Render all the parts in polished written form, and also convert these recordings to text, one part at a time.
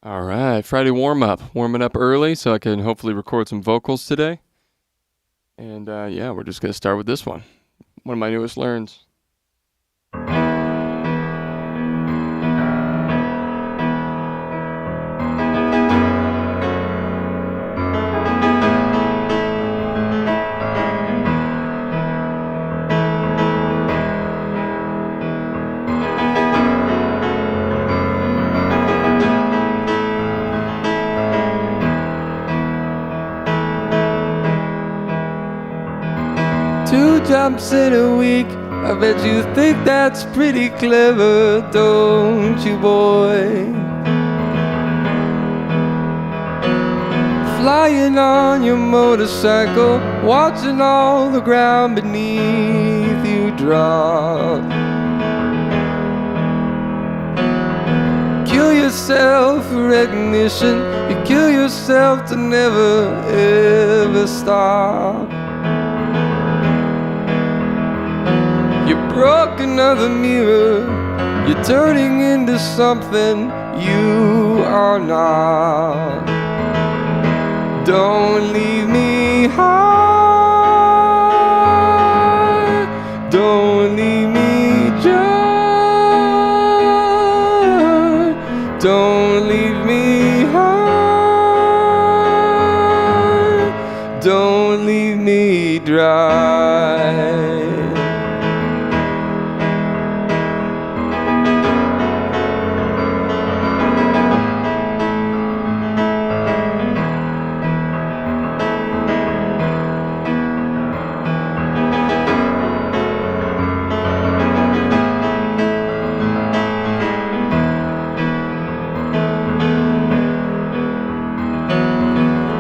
All right, Friday warm up. Warming up early so I can hopefully record some vocals today. And yeah, we're just going to start with this one of my newest learns. Two jumps in a week, I bet you think that's pretty clever, don't you, boy? Flying on your motorcycle, watching all the ground beneath you drop. Kill yourself for recognition, you kill yourself to never ever stop. You broke another mirror, you're turning into something you are not. Don't leave me high, don't leave me dry, don't leave me high, don't leave me dry.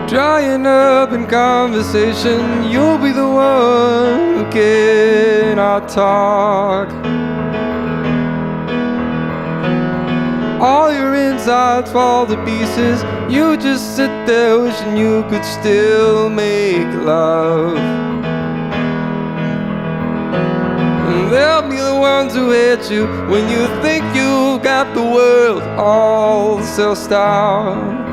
Drying up in conversation, you'll be the one who cannot talk. All your insides fall to pieces, you just sit there wishing you could still make love. And they'll be the ones who hate you when you think you've got the world all sussed out.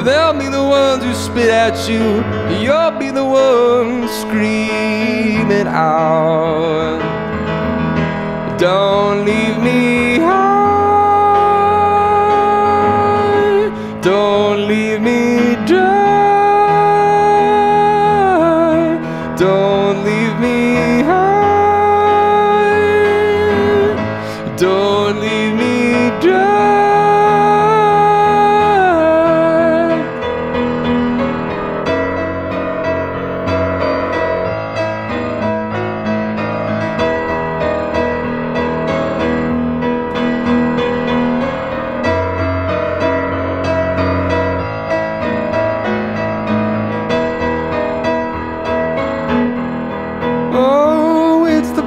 They'll be the ones who spit at you, you'll be the one screaming out. Don't leave me high, don't leave me dry, don't leave me high, don't leave me dry.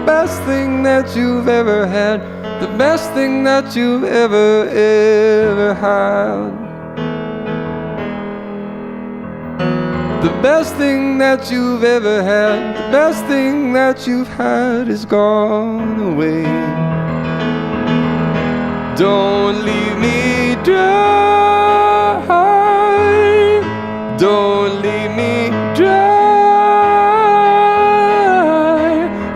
Best thing that you've ever had, the best thing that you've ever had. The best thing that you've ever had, the best thing that you've had is gone away. Don't leave me dry, don't leave me dry.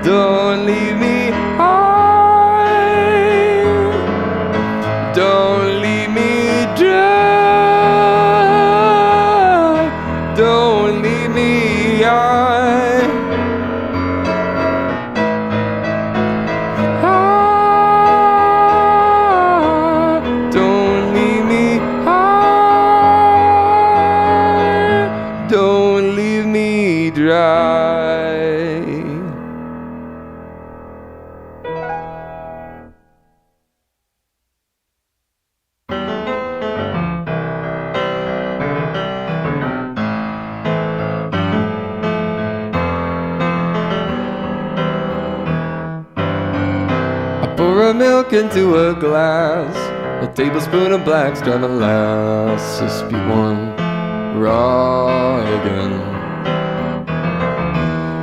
Don't leave me high, don't leave me dry, don't leave me high, don't leave me high, don't leave me dry. Pour a milk into a glass, a tablespoon of black strand molasses, be one raw again.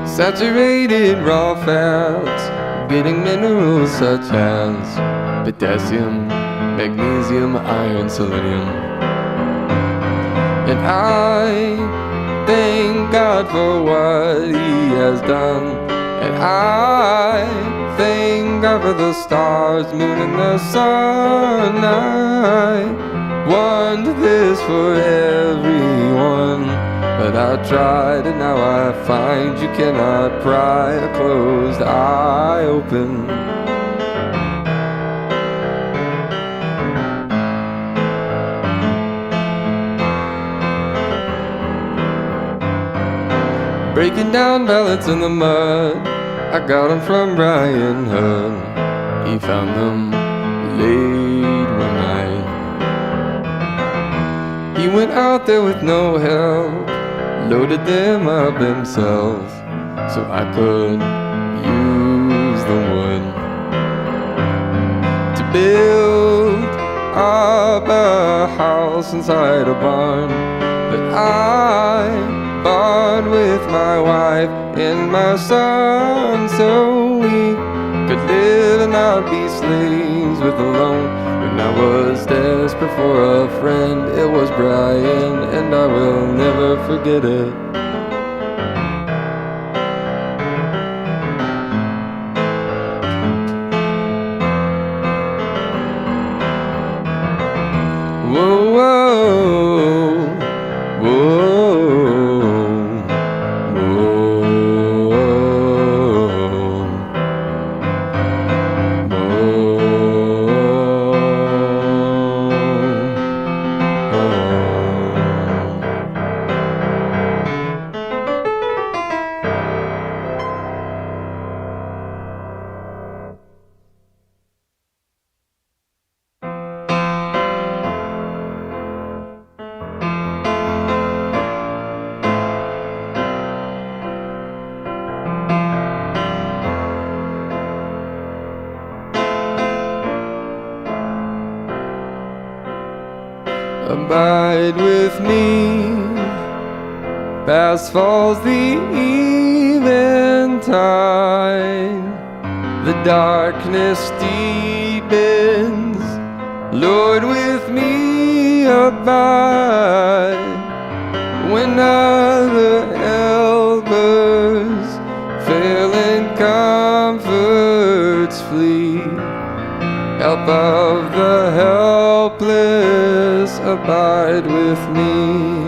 Saturated raw fats, getting minerals such as potassium, magnesium, iron, selenium. And I thank God for what He has done. And I thank God for the stars, moon, and the sun. I want this for everyone, but I tried and now I find you cannot pry a closed eye open. Breaking down ballads in the mud, I got them from Brian Hood. He found them late one night. He went out there with no help, loaded them up himself, so I could use the wood to build up a house inside a barn that I bought with my wife and my son, so we could live and not be slaves with alone. When I was desperate for a friend, it was Brian, and I will never forget it. Whoa, whoa, whoa. Abide with me, fast falls the eventide, the darkness deepens, Lord with me abide. When other helpers fail and comforts flee, help of the helpless, abide with me.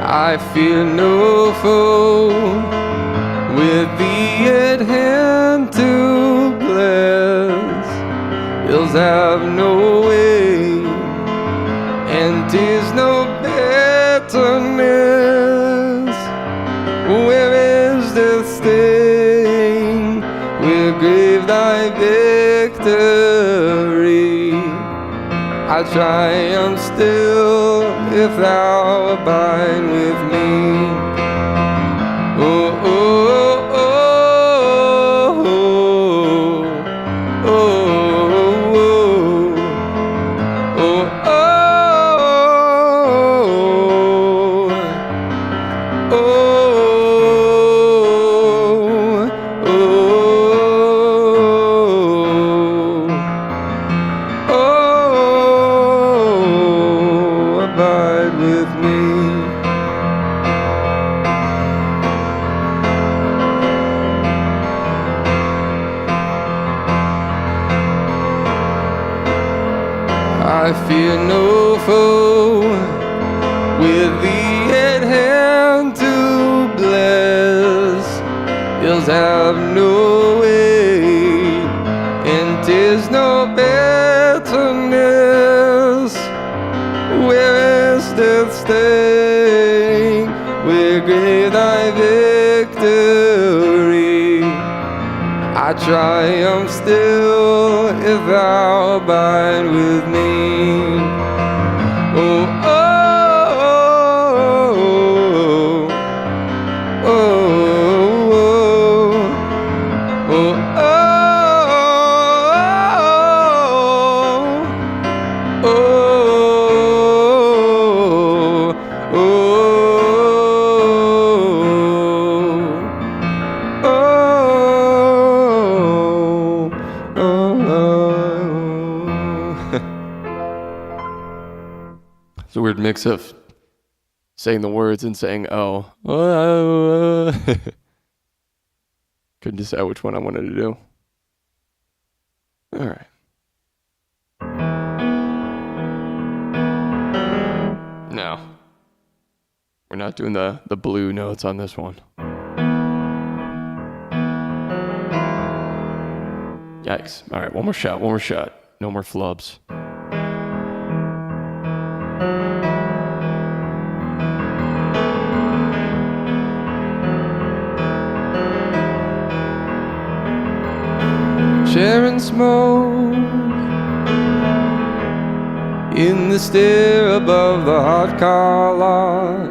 I fear no foe, with thee at hand to bless. Ills have no way, and 'tis no bitterness. Where is death's sting? Where grave thy victory? I triumph still if thou abide with me. Oh, oh, oh, oh, oh, oh, oh, oh, abide with me. I fear no foe, with thee at hand to bless. Ills have no weight, and 'tis no bitterness. Where is death's sting? Where grave thy victory? I triumph still if thou abide with me. Oh, oh, oh, oh, oh, oh, oh, oh, oh, It's a weird mix of saying the words and saying oh. Couldn't decide which one I wanted to do. All right. No. We're not doing the blue notes on this one. Yikes. All right, one more shot. No more flubs. Sharing smoke in the stair above the hot car lot.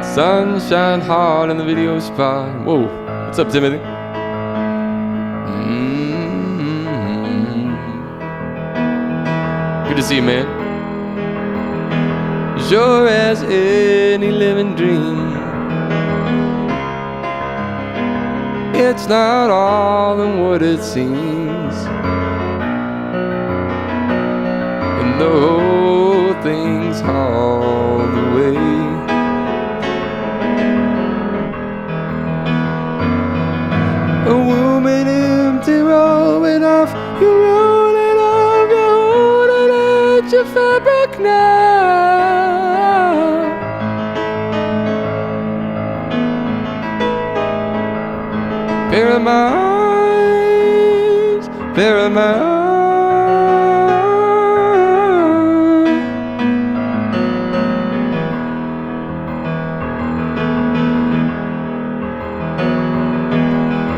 Sunshine hard in the video spot. Whoa, what's up, Timothy? Good to see you, man. Sure as any living dream, it's not all in what it seems, and the whole thing's hauled away. A woman empty, rolling off, you're rolling off, you're holding at your fabric now. Pair of my eyes, pair of my eyes.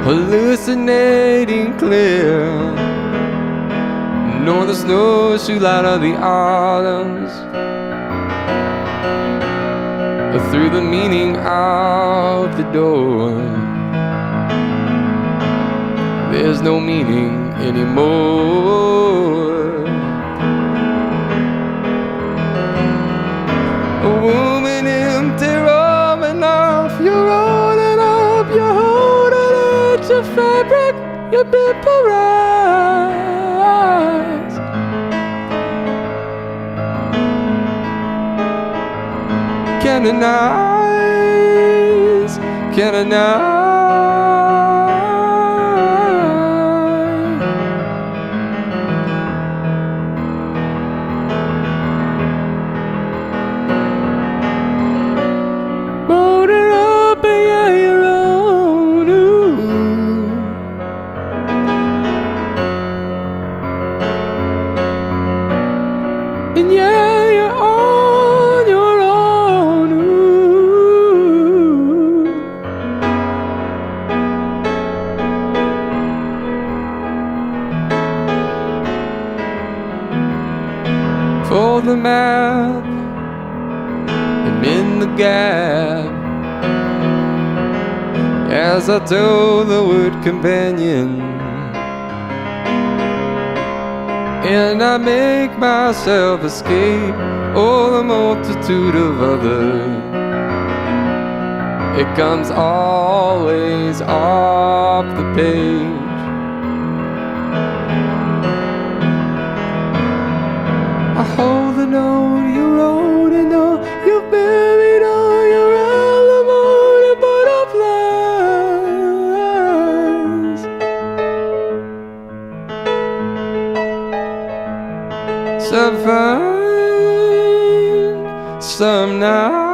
Hallucinating clear, nor the snowshoe light of the autumns, through the meaning out the door. There's no meaning anymore. A woman empty, rolling off, you're rolling up, you're holding at your fabric, you're vaporized. Canonize, canonize. And yeah, you're on your own. Ooh. For the map, and in the gap, as I told the word companion, and I make myself escape all the multitude of others. It comes always off the page. I hold the note you wrote, and all you buried all your alimony butterflies. Some fine, some not.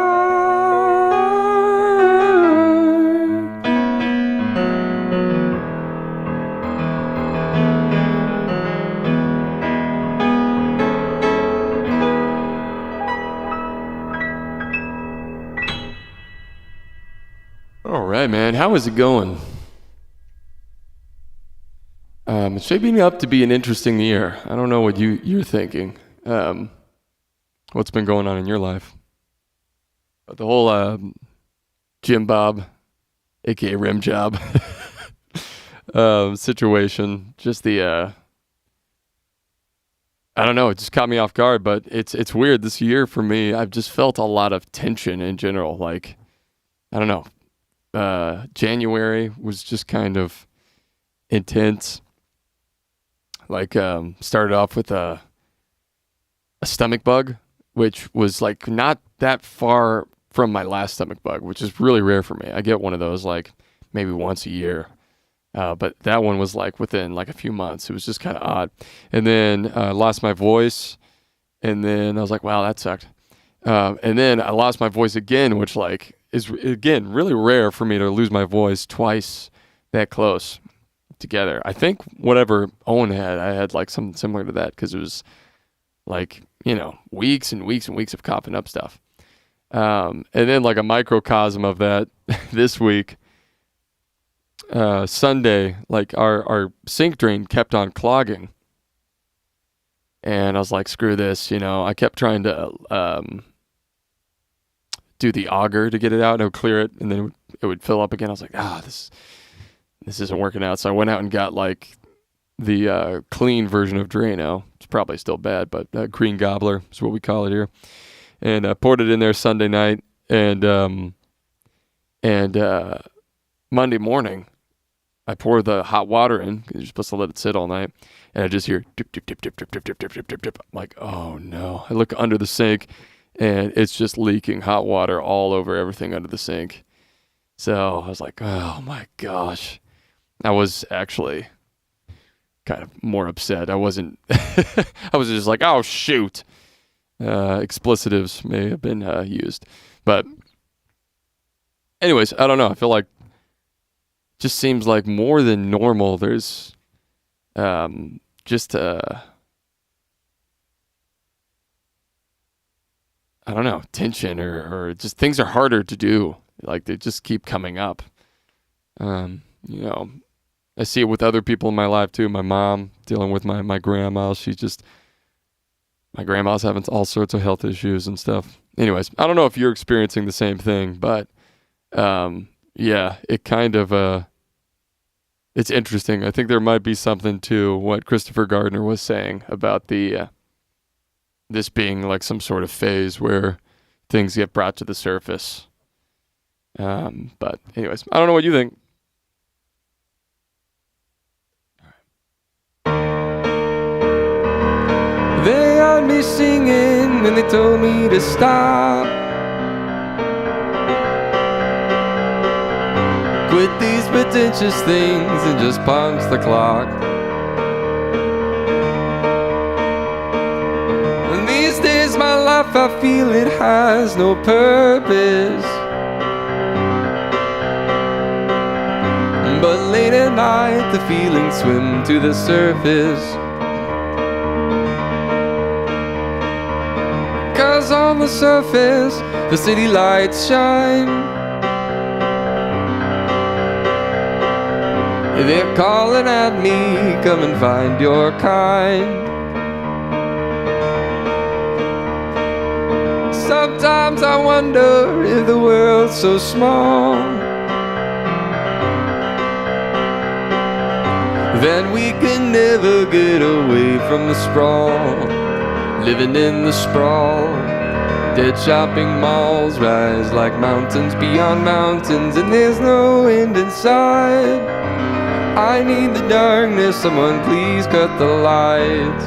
All right, man. How is it going? It's shaping up to be an interesting year. I don't know what you're thinking. What's been going on in your life? But the whole Jim Bob, aka Rim Job, situation. Just the I don't know. It just caught me off guard. But it's weird this year for me. I've just felt a lot of tension in general. Like, I don't know. January was just kind of intense. Like, started off with a a stomach bug, which was like not that far from my last stomach bug, which is really rare for me. I get one of those like maybe once a year. But that one was like within like a few months. It was just kind of odd. And then lost my voice. And then I was like, wow, that sucked. And then I lost my voice again, which like is again really rare for me to lose my voice twice that close together. I think whatever Owen had, I had like something similar to that, because it was like, weeks and weeks and weeks of coughing up stuff. And then like a microcosm of that this week, Sunday, like our sink drain kept on clogging. And I was like, screw this, I kept trying to do the auger to get it out, and it would clear it, and then it would fill up again. I was like, this isn't working out. So I went out and got like the clean version of Drano. It's probably still bad, but Green Gobbler is what we call it here. And I poured it in there Sunday night, and Monday morning, I pour the hot water in, because you're supposed to let it sit all night, and I just hear dip, dip, dip, dip, dip, dip, dip, dip, dip, dip, dip. I'm like, oh no. I look under the sink, and it's just leaking hot water all over everything under the sink. So I was like, oh my gosh. I was actually kind of more upset. I wasn't, I was just like, oh shoot. Explicitives may have been used. But anyways, I don't know. I feel like just seems like more than normal. There's just I don't know, tension or just things are harder to do. Like they just keep coming up. I see it with other people in my life too. My mom dealing with my grandma. My grandma's having all sorts of health issues and stuff. Anyways, I don't know if you're experiencing the same thing, but yeah, it kind of it's interesting. I think there might be something to what Christopher Gardner was saying about the this being like some sort of phase where things get brought to the surface. But anyways, I don't know what you think. They heard me singing and they told me to stop. Quit these pretentious things and just punch the clock. And these days my life, I feel it has no purpose. But late at night the feelings swim to the surface. 'Cause on the surface the city lights shine. They're calling at me, come and find your kind. Sometimes I wonder if the world's so small, then we can never get away from the sprawl. Living in the sprawl, dead shopping malls rise like mountains beyond mountains, and there's no end in sight. I need the darkness, someone please cut the lights.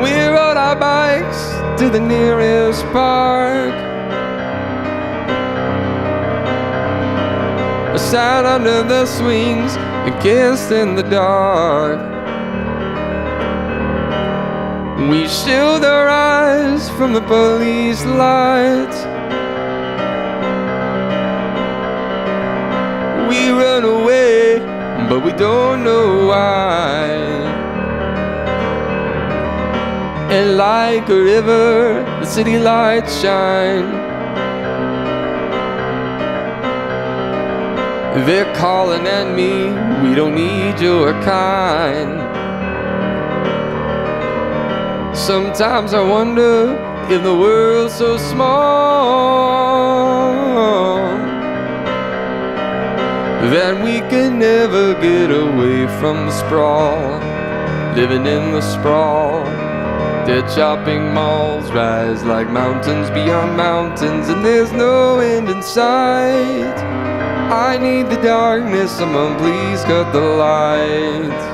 We rode our bikes to the nearest park. I sat under the swings and kissed in the dark. We shield our eyes from the police lights. We run away, but we don't know why. And like a river, the city lights shine. They're calling at me, we don't need your kind. Sometimes I wonder if the world's so small that we can never get away from the sprawl. Living in the sprawl, dead shopping malls rise like mountains beyond mountains, and there's no end in sight. I need the darkness, someone please cut the lights.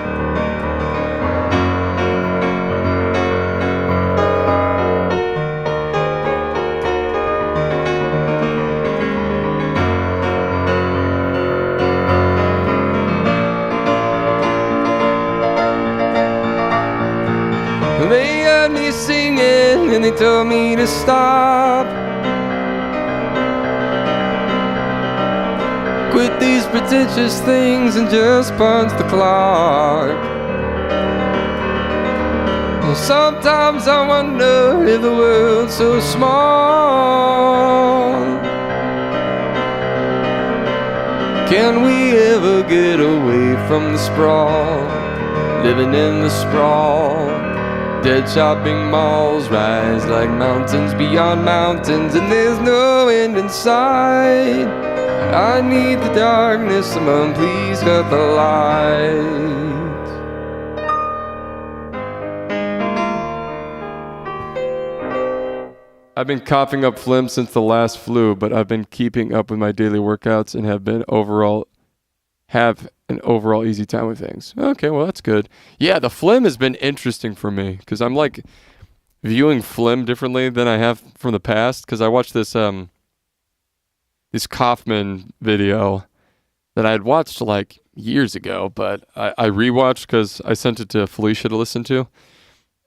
and they told me to stop. Quit these pretentious things and just punch the clock. Well, sometimes I wonder if the world's so small. Can we ever get away from the sprawl? Living in the sprawl. Dead shopping malls rise like mountains beyond mountains, and there's no end in sight. I need the darkness, someone please cut the light. I've been coughing up phlegm since the last flu, but I've been keeping up with my daily workouts and have an overall easy time with things. Okay, well, that's good. Yeah, the phlegm has been interesting for me because I'm like viewing phlegm differently than I have from the past, because I watched this Kaufman video that I had watched like years ago, but I rewatched because I sent it to Felicia to listen to.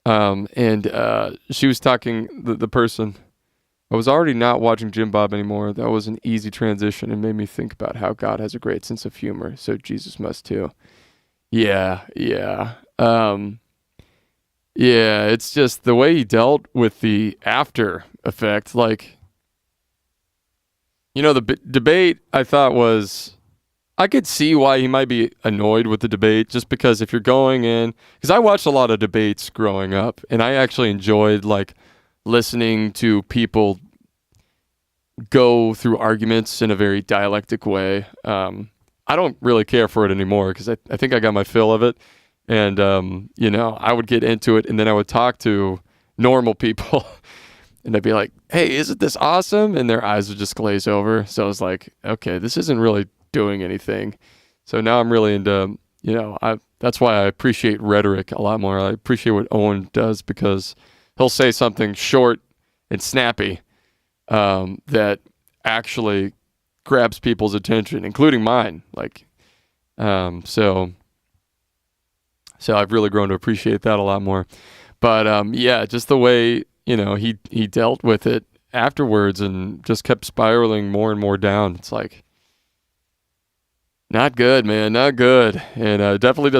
And she was talking, the person, I was already not watching Jim Bob anymore. That was an easy transition and made me think about how God has a great sense of humor, so Jesus must too. Yeah. It's just the way he dealt with the after effect. Like, you know, the debate I thought was, I could see why he might be annoyed with the debate, just because if you're going in, because I watched a lot of debates growing up, and I actually enjoyed like listening to people go through arguments in a very dialectic way. I don't really care for it anymore because I think I got my fill of it. And, you know, I would get into it and then I would talk to normal people and I'd be like, hey, isn't this awesome? And their eyes would just glaze over. So I was like, okay, this isn't really doing anything. So now I'm really into, you know, that's why I appreciate rhetoric a lot more. I appreciate what Owen does because he'll say something short and snappy that actually grabs people's attention, including mine. Like, so I've really grown to appreciate that a lot more. But yeah, just the way, you know, he dealt with it afterwards and just kept spiraling more and more down. It's like, not good, man, not good. And definitely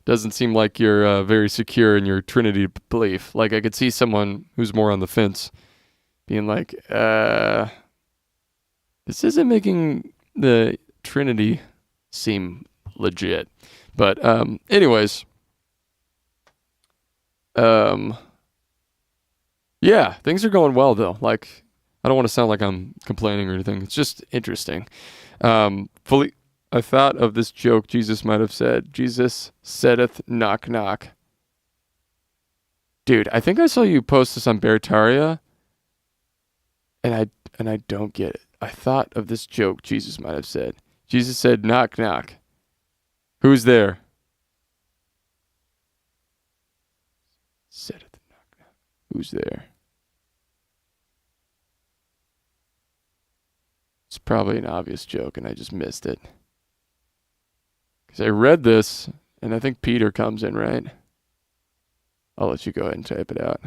doesn't seem like you're very secure in your Trinity belief. Like, I could see someone who's more on the fence being like, this isn't making the Trinity seem legit. But anyways, yeah, things are going well though. Like, I don't want to sound like I'm complaining or anything. It's just interesting. I thought of this joke Jesus might have said. Jesus saideth, knock, knock. Dude, I think I saw you post this on Bertaria, and I don't get it. I thought of this joke Jesus might have said. Jesus said, knock, knock. Who's there? Saideth, knock, knock. Who's there? It's probably an obvious joke, and I just missed it. Because I read this, and I think Peter comes in, right? I'll let you go ahead and type it out.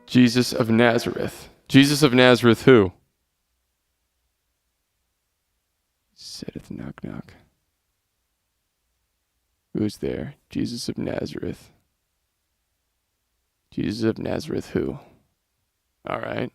Jesus of Nazareth. Jesus of Nazareth who? Saideth, knock, knock. Who's there? Jesus of Nazareth. Jesus of Nazareth who? All right.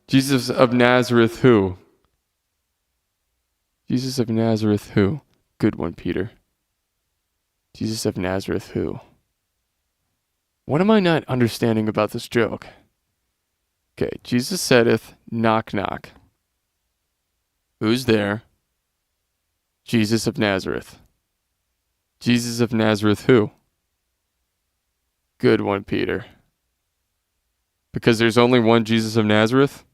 Jesus of Nazareth who? Jesus of Nazareth who? Good one, Peter. Jesus of Nazareth who? What am I not understanding about this joke? Okay, Jesus saideth, knock, knock. Who's there? Jesus of Nazareth. Jesus of Nazareth who? Good one, Peter. Because there's only one Jesus of Nazareth?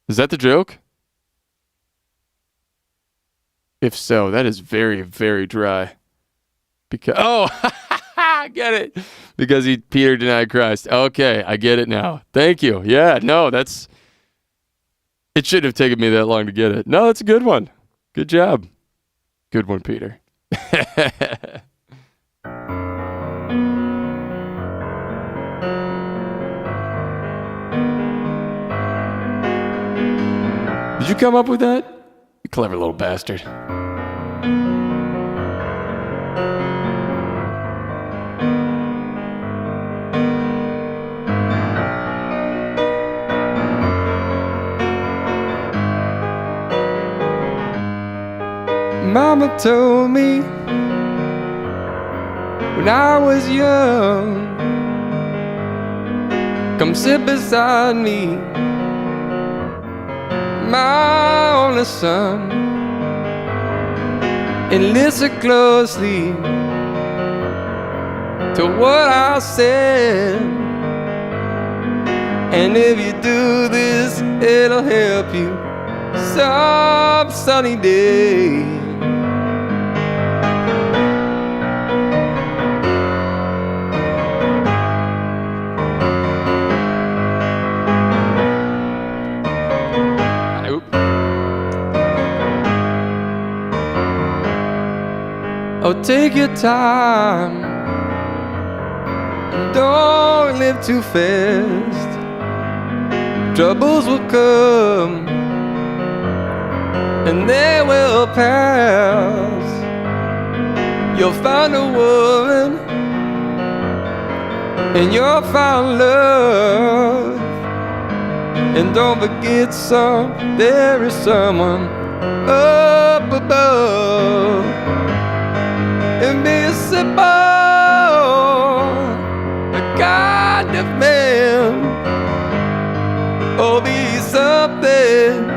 Is that the joke? If so, that is very, very dry. Because I get it. Because Peter denied Christ. Okay, I get it now. Thank you. Yeah, no, it shouldn't have taken me that long to get it. No, that's a good one. Good job. Good one, Peter. Did you come up with that? You clever little bastard. Mama told me when I was young, come sit beside me, my only son, and listen closely to what I said. And if you do this, it'll help you some sunny day. Oh, take your time, don't live too fast. Troubles will come and they will pass. You'll find a woman and you'll find love. And don't forget, there is someone up above. And be a simple, a kind of man, or be something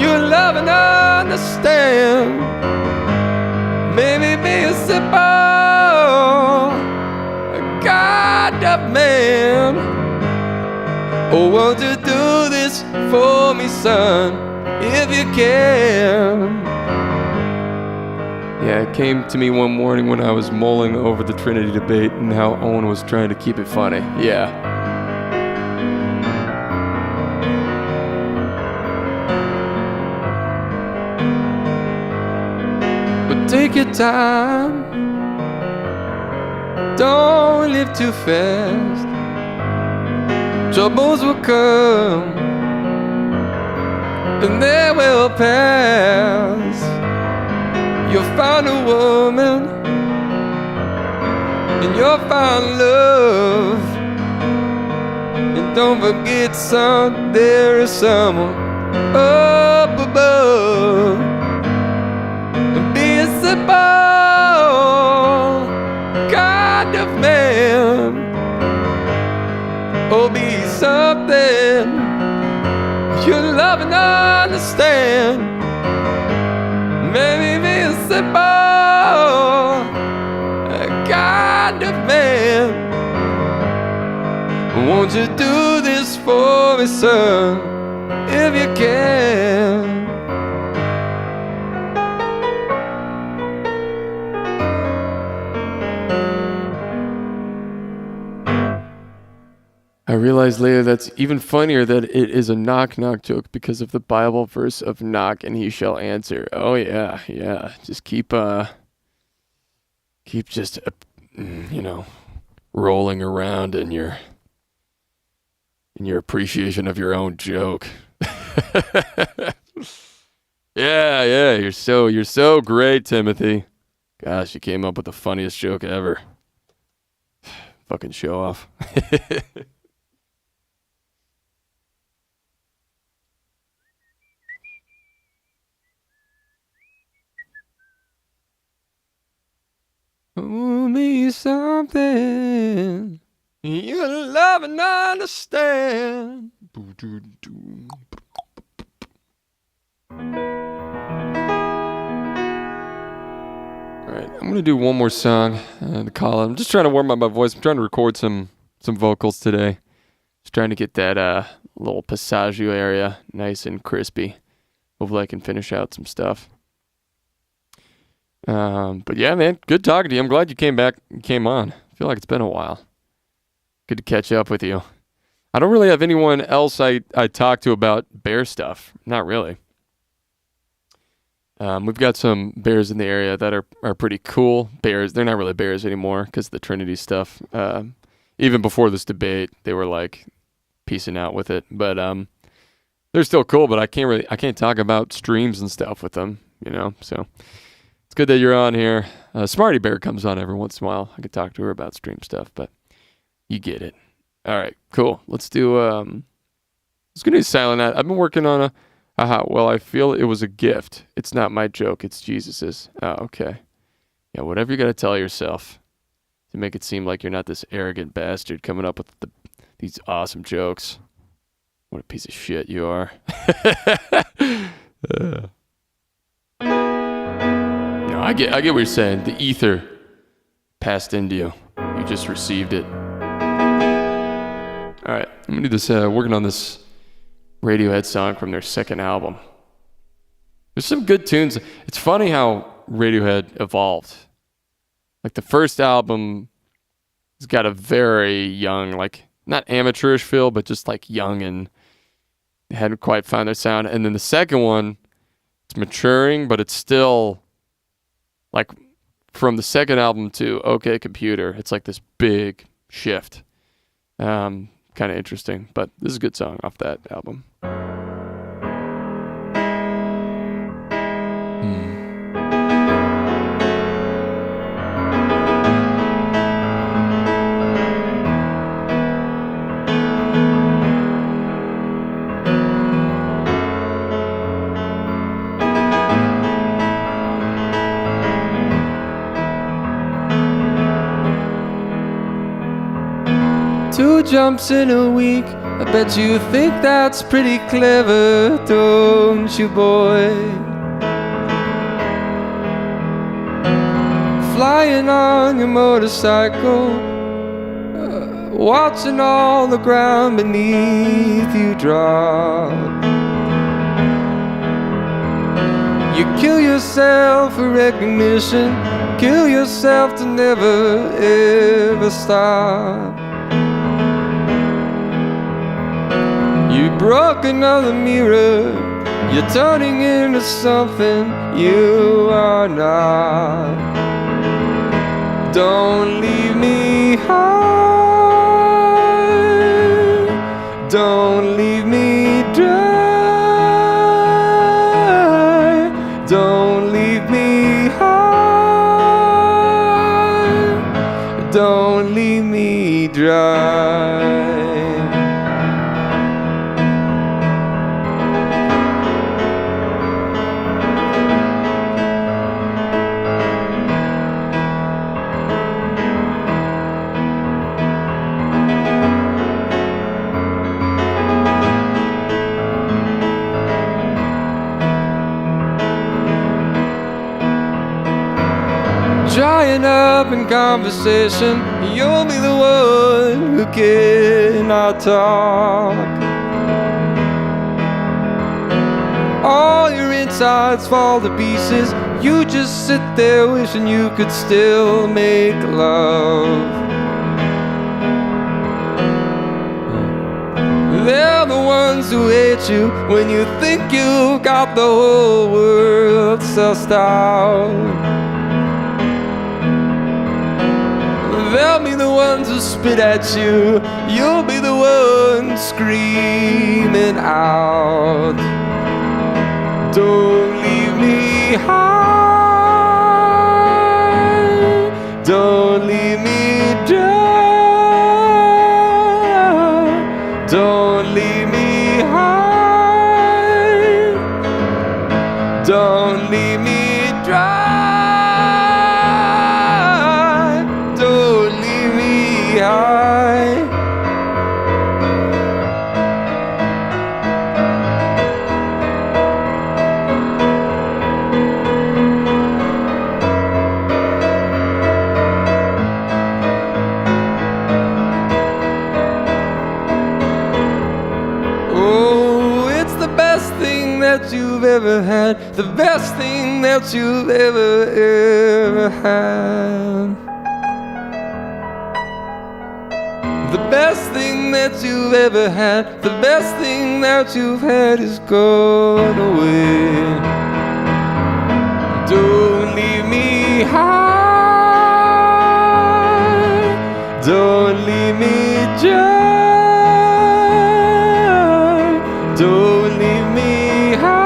you love and understand. Maybe be a simple, a kind of man. Oh, won't you do this for me, son, if you can? Yeah, it came to me one morning when I was mulling over the Trinity debate and how Owen was trying to keep it funny. Yeah. But take your time, don't live too fast. Troubles will come and they will pass. You'll find a woman and you'll find love. And don't forget, son, there is someone up above. And be a simple kind of man, or be something you love and understand. Maybe be a simple, a kind of man. Won't you do this for me, son, if you can? I realized later that's even funnier that it is a knock-knock joke because of the Bible verse of knock and he shall answer. Oh yeah, yeah. Just keep just, rolling around in your appreciation of your own joke. Yeah. You're so great, Timothy. Gosh, you came up with the funniest joke ever. Fucking show off. Tell me something you love and understand. I'm gonna do one more song to call it. I'm just trying to warm up my voice. I'm trying to record some vocals today. Just trying to get that little passaggio area nice and crispy. Hopefully I can finish out some stuff. But yeah, man, good talking to you. I'm glad you came back and came on. I feel like it's been a while. Good to catch up with you. I don't really have anyone else I talk to about bear stuff. Not really. We've got some bears in the area that are pretty cool. Bears, they're not really bears anymore because of the Trinity stuff. Even before this debate, they were like piecing out with it. But they're still cool, but I can't talk about streams and stuff with them, you know. So it's good that you're on here. Smarty Bear comes on every once in a while. I could talk to her about stream stuff, but you get it. All right, cool. Let's do let's do Silent Night. I've been working on well, I feel it was a gift. It's not my joke, it's Jesus's. Oh, okay. Yeah, whatever you got to tell yourself to make it seem like you're not this arrogant bastard coming up with these awesome jokes. What a piece of shit you are. No, I get what you're saying. The ether passed into you. You just received it. All right, I'm going to do this, working on this Radiohead song from their second album. There's some good tunes. It's funny how Radiohead evolved. Like the first album has got a very young, like not amateurish feel, but just like young, and they hadn't quite found their sound. And then the second one, it's maturing, but it's still like from the second album to OK Computer, it's like this big shift. Kind of interesting, but this is a good song off that album. Two jumps in a week, I bet you think that's pretty clever, don't you, boy? Flying on your motorcycle, watching all the ground beneath you drop. You kill yourself for recognition, kill yourself to never ever stop. You broke another mirror, you're turning into something you are not. Don't leave me high, don't leave me dry, don't leave me high, don't leave me dry. Drying up in conversation, you'll be the one who cannot talk. All your insides fall to pieces, you just sit there wishing you could still make love. They're the ones who hate you when you think you got the whole world sussed out. They'll be the ones who spit at you, you'll be the one screaming out. Don't leave me high, don't leave me dry, don't leave me high, don't leave me dry. the best thing that you've ever had. The best thing that you've ever had, the best thing that you've had is gone away. Don't leave me high, don't leave me dry, don't leave me high,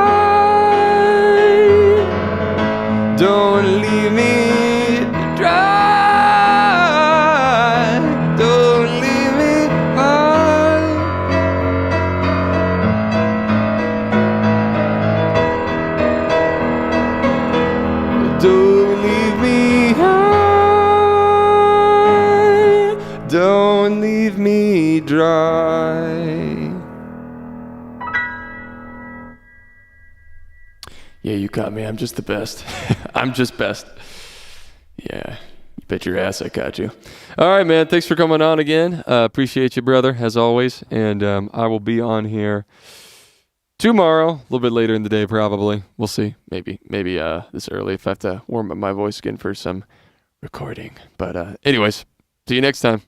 don't leave me dry. Don't leave me high, don't leave me dry. Yeah, you caught me. I'm just the best. I'm just best. Yeah, you bet your ass I caught you. All right, man. Thanks for coming on again. Appreciate you, brother, as always. And I will be on here tomorrow, a little bit later in the day, probably. We'll see. Maybe this early if I have to warm up my voice again for some recording. But anyways, see you next time.